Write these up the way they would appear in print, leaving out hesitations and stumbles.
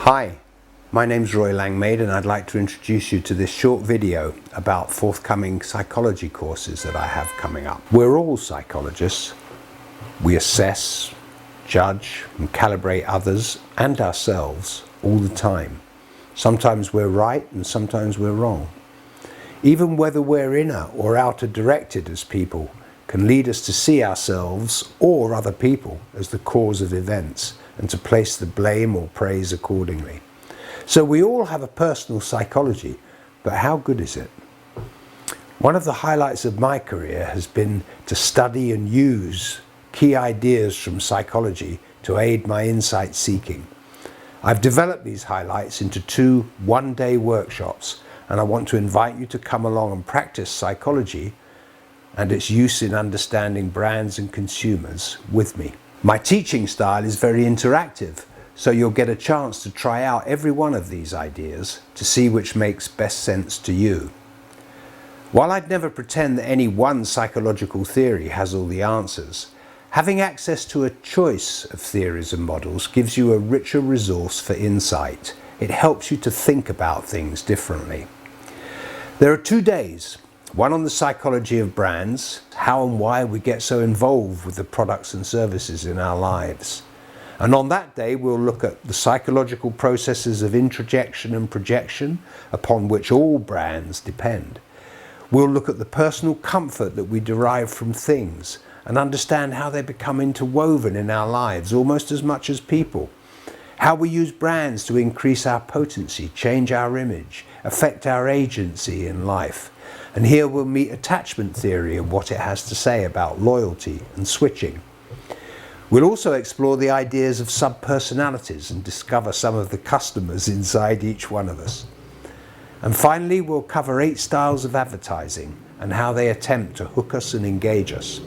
Hi, my name's Roy Langmaid and I'd like to introduce you to this short video about forthcoming psychology courses that I have coming up. We're all psychologists. We assess, judge and calibrate others and ourselves all the time. Sometimes we're right and sometimes we're wrong. Even whether we're inner or outer directed as people can lead us to see ourselves or other people as the cause of events and to place the blame or praise accordingly. So we all have a personal psychology, but how good is it? One of the highlights of my career has been to study and use key ideas from psychology to aid my insight seeking. I've developed these highlights into 2 one-day workshops, and I want to invite you to come along and practice psychology and its use in understanding brands and consumers with me. My teaching style is very interactive, so you'll get a chance to try out every one of these ideas to see which makes best sense to you. While I'd never pretend that any one psychological theory has all the answers, having access to a choice of theories and models gives you a richer resource for insight. It helps you to think about things differently. There are 2 days. One on the psychology of brands, how and why we get so involved with the products and services in our lives. And on that day we'll look at the psychological processes of introjection and projection upon which all brands depend. We'll look at the personal comfort that we derive from things and understand how they become interwoven in our lives almost as much as people. How we use brands to increase our potency, change our image, affect our agency in life. And here we'll meet attachment theory and what it has to say about loyalty and switching. We'll also explore the ideas of subpersonalities and discover some of the customers inside each one of us. And finally, we'll cover 8 styles of advertising and how they attempt to hook us and engage us.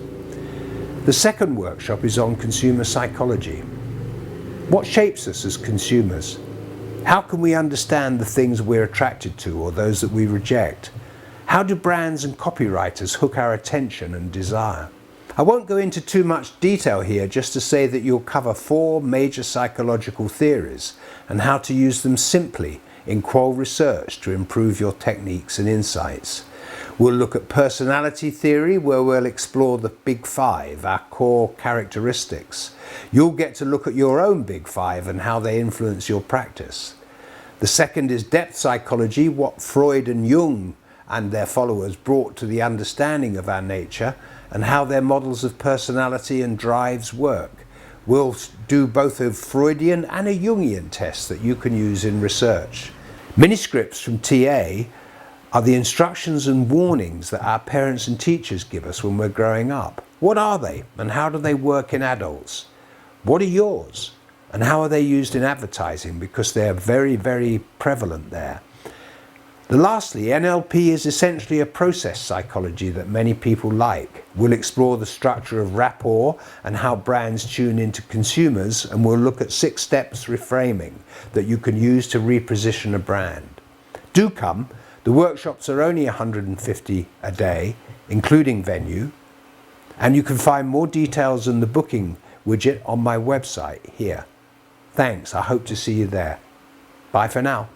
The second workshop is on consumer psychology. What shapes us as consumers? How can we understand the things we're attracted to or those that we reject? How do brands and copywriters hook our attention and desire? I won't go into too much detail here, just to say that you'll cover 4 major psychological theories and how to use them simply in qual research to improve your techniques and insights. We'll look at personality theory, where we'll explore the Big 5, our core characteristics. You'll get to look at your own Big 5 and how they influence your practice. The second is depth psychology, what Freud and Jung and their followers brought to the understanding of our nature and how their models of personality and drives work. We'll do both a Freudian and a Jungian test that you can use in research. Miniscripts from TA are the instructions and warnings that our parents and teachers give us when we're growing up. What are they and how do they work in adults? What are yours and how are they used in advertising, because they're very, very prevalent there. Lastly, NLP is essentially a process psychology that many people like. We'll explore the structure of rapport and how brands tune into consumers, and we'll look at 6 steps reframing that you can use to reposition a brand. Do come. The workshops are only $150 a day, including venue, and you can find more details in the booking widget on my website here. Thanks, I hope to see you there. Bye for now.